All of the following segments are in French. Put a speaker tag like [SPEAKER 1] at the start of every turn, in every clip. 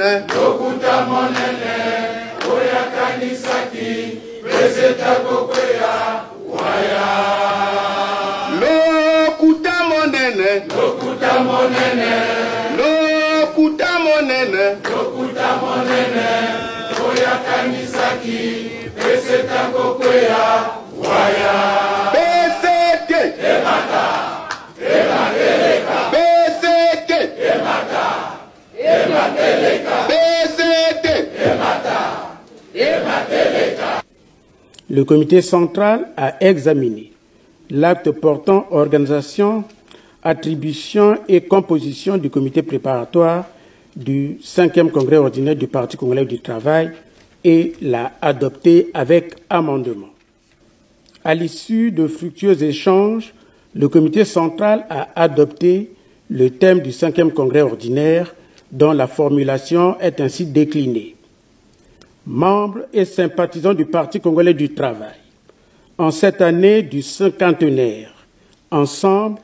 [SPEAKER 1] monene.
[SPEAKER 2] Lokuta monene, oya kanisaki, preseta kokwea, waya.
[SPEAKER 1] Lokuta monene.
[SPEAKER 2] Lokuta monene,
[SPEAKER 1] Lokuta monene.
[SPEAKER 2] lokuta monene, oya kanisaki, preseta kokwea, waya.
[SPEAKER 1] Besete.
[SPEAKER 2] Emata, emateleka,
[SPEAKER 1] Besete.
[SPEAKER 2] emata, emateleka,
[SPEAKER 1] Besete.
[SPEAKER 2] emata, emateleka.
[SPEAKER 3] Le comité central a examiné l'acte portant organisation, attribution et composition du comité préparatoire du 5e congrès ordinaire du Parti congolais du travail et l'a adopté avec amendement. À l'issue de fructueux échanges, le comité central a adopté le thème du 5e congrès ordinaire dont la formulation est ainsi déclinée. Membres et sympathisants du Parti congolais du travail, en cette année du cinquantenaire, ensemble,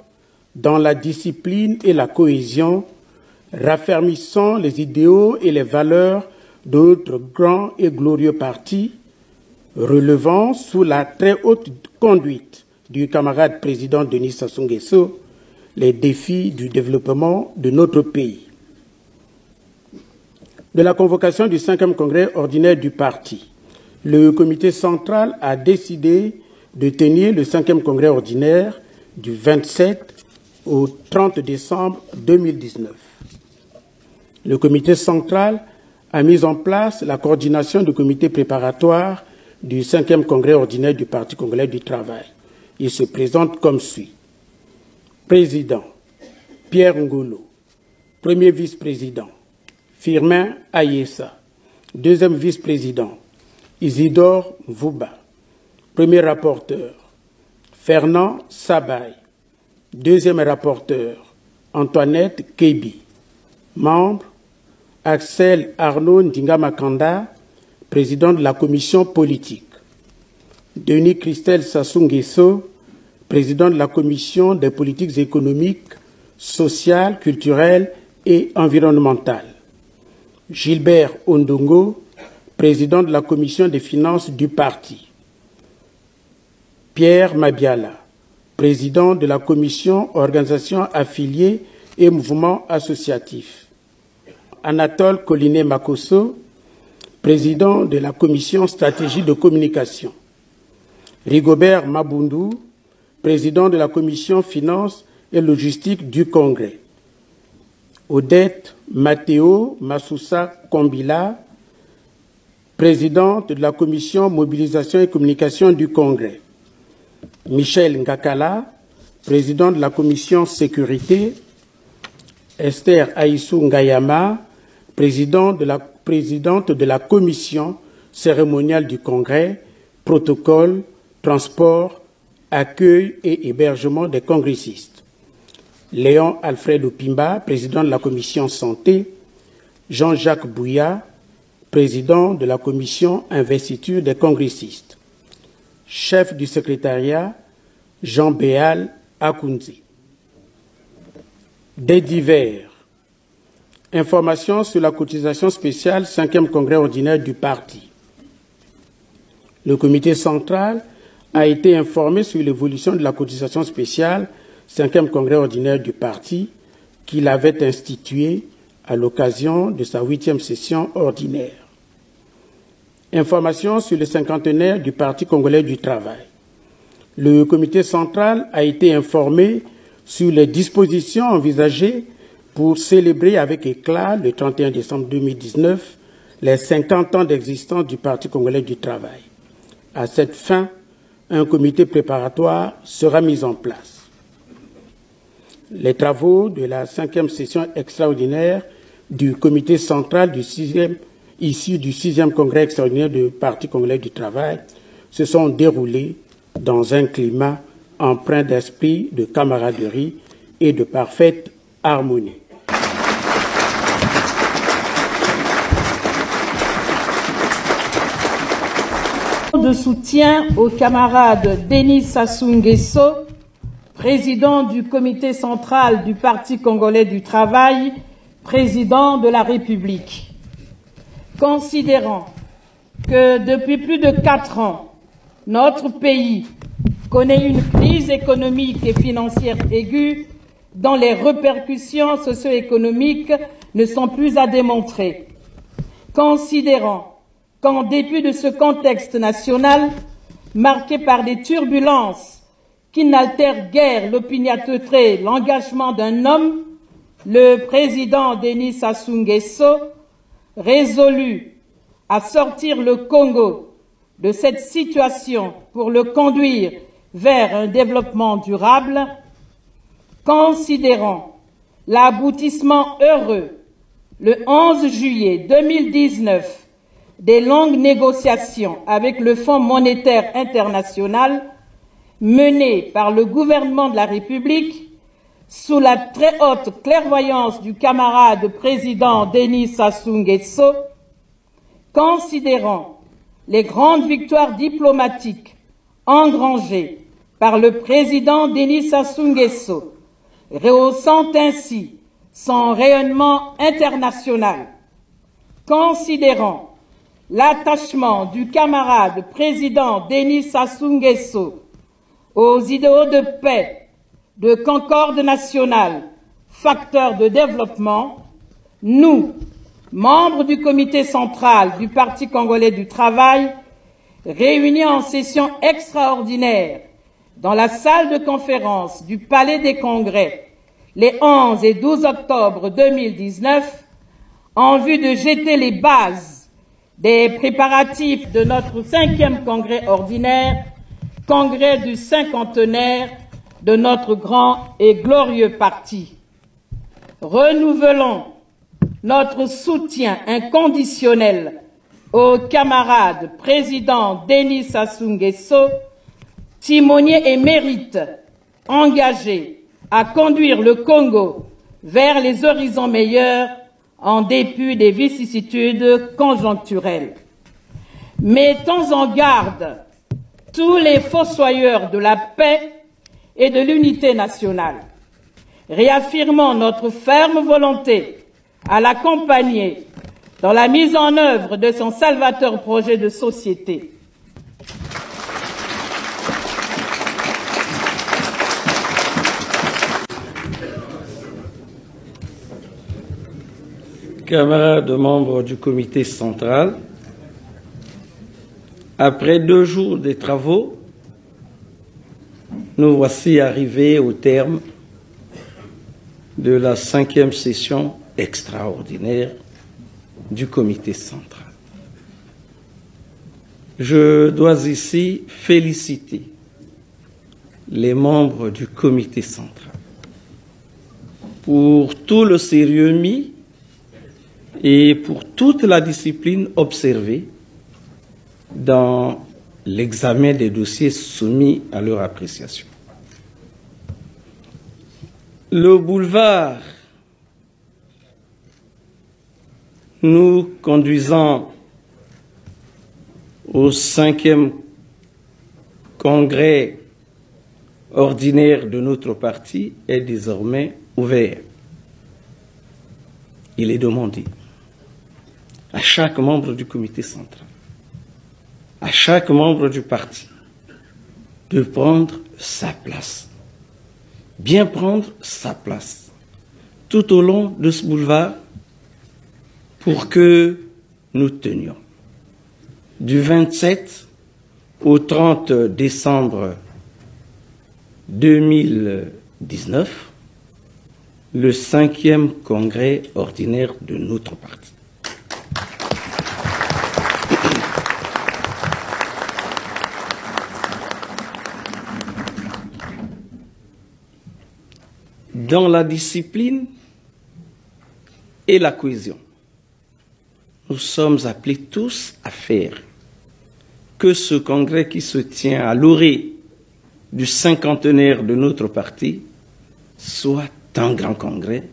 [SPEAKER 3] dans la discipline et la cohésion, raffermissant les idéaux et les valeurs de notre grand et glorieux parti, relevant sous la très haute conduite du camarade président Denis Sassou Nguesso les défis du développement de notre pays. De la convocation du 5e congrès ordinaire du parti, le comité central a décidé de tenir le 5e congrès ordinaire du 27 au 30 décembre 2019. Le comité central a mis en place la coordination du comité préparatoire du 5e congrès ordinaire du Parti congolais du travail. Il se présente comme suit. Président, Pierre Ngolo. Premier vice-président, Firmin Ayessa. Deuxième vice-président, Isidore Vouba. Premier rapporteur, Fernand Sabay. Deuxième rapporteur, Antoinette Kebi. Membre, Axel Arnaud Ndingamakanda, président de la commission politique. Denis Christel Sassou Nguesso, président de la commission des politiques économiques, sociales, culturelles et environnementales. Gilbert Ondongo, président de la commission des finances du parti. Pierre Mabiala, président de la commission organisation affiliée et mouvements associatifs. Anatole Collinet Makosso, président de la commission stratégie de communication. Rigobert Mabundu, président de la commission finances et logistique du Congrès. Odette Matteo Masusa Kombila, présidente de la commission mobilisation et communication du Congrès. Michel Ngakala, président de la commission sécurité. Esther Aïssou Ngayama, présidente de la commission cérémoniale du Congrès, protocole, transport, accueil et hébergement des congressistes. Léon Alfred Opimba, président de la commission santé. Jean-Jacques Bouya, président de la commission investiture des congressistes. Chef du secrétariat, Jean Béal Akounzi. Des divers. Informations sur la cotisation spéciale 5e congrès ordinaire du parti. Le comité central a été informé sur l'évolution de la cotisation spéciale 5e congrès ordinaire du parti qu'il avait institué à l'occasion de sa 8e session ordinaire. Informations sur le cinquantenaire du Parti congolais du travail. Le comité central a été informé sur les dispositions envisagées pour célébrer avec éclat le 31 décembre 2019 les 50 ans d'existence du Parti congolais du travail. À cette fin, un comité préparatoire sera mis en place. Les travaux de la 5e session extraordinaire du comité central issu du 6e congrès extraordinaire du Parti congolais du travail se sont déroulés dans un climat empreint d'esprit de camaraderie et de parfaite harmonie.
[SPEAKER 4] De soutien au camarade Denis Sassou Nguesso, président du comité central du Parti congolais du travail, président de la République. considérant que depuis plus de 4 ans, notre pays connaît une crise économique et financière aiguë dont les répercussions socio-économiques ne sont plus à démontrer. Considérant qu'en dépit de ce contexte national marqué par des turbulences qui n'altèrent guère l'opiniâtreté et l'engagement d'un homme, le président Denis Sassou Nguesso résolut à sortir le Congo de cette situation pour le conduire vers un développement durable, considérant l'aboutissement heureux le 11 juillet 2019 des longues négociations avec le Fonds monétaire international menées par le gouvernement de la République sous la très haute clairvoyance du camarade président Denis Sassou Nguesso, considérant les grandes victoires diplomatiques engrangées par le président Denis Sassou Nguesso, rehaussant ainsi son rayonnement international, considérant l'attachement du camarade président Denis Sassou Nguesso aux idéaux de paix, de concorde nationale, facteurs de développement, nous, membres du comité central du Parti congolais du travail, réunis en session extraordinaire dans la salle de conférence du Palais des Congrès les 11 et 12 octobre 2019, en vue de jeter les bases des préparatifs de notre 5e congrès ordinaire, congrès du cinquantenaire de notre grand et glorieux parti. Renouvelons notre soutien inconditionnel au camarade président Denis Sassou Nguesso, timonier émérite, engagé à conduire le Congo vers les horizons meilleurs en dépit des vicissitudes conjoncturelles. Mettons en garde tous les fossoyeurs de la paix et de l'unité nationale. Réaffirmons notre ferme volonté à l'accompagner dans la mise en œuvre de son salvateur projet de société.
[SPEAKER 5] Camarades membres du comité central, après 2 jours de travaux, nous voici arrivés au terme de la 5e session extraordinaire du comité central. Je dois ici féliciter les membres du comité central pour tout le sérieux mis et pour toute la discipline observée dans l'examen des dossiers soumis à leur appréciation. Le boulevard nous conduisant au 5e congrès ordinaire de notre parti est désormais ouvert. Il est demandé à chaque membre du comité central, à chaque membre du parti, de prendre sa place, bien prendre sa place, tout au long de ce boulevard, pour que nous tenions. Du 27 au 30 décembre 2019, le 5e congrès ordinaire de notre parti. Dans la discipline et la cohésion, nous sommes appelés tous à faire que ce congrès qui se tient à l'orée du cinquantenaire de notre parti soit un grand congrès,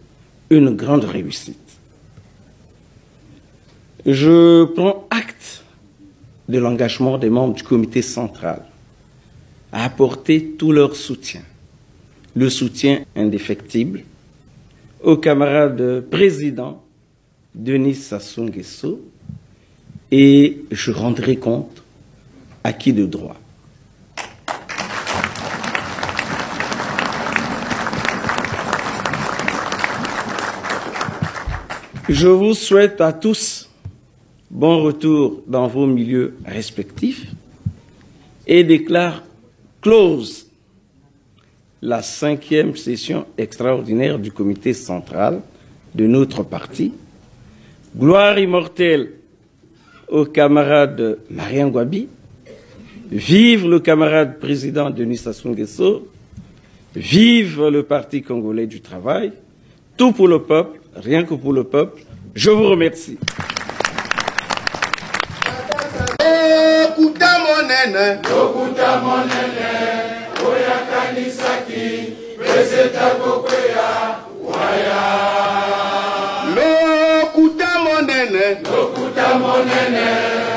[SPEAKER 5] une grande réussite. Je prends acte de l'engagement des membres du comité central à apporter tout leur soutien, le soutien indéfectible au camarade président Denis Sassou Nguesso et je rendrai compte à qui de droit. Je vous souhaite à tous bon retour dans vos milieux respectifs et déclare close la 5e session extraordinaire du comité central de notre parti. Gloire immortelle au camarade Marien Gwabi. Vive le camarade président Denis Sassou Nguesso. Vive le Parti congolais du travail. Tout pour le peuple, rien que pour le peuple. Je vous remercie.
[SPEAKER 2] Lokuta monene, oya kanisaki, preseta kokweya, waya.
[SPEAKER 1] Lokuta monene,
[SPEAKER 2] Lokuta monene.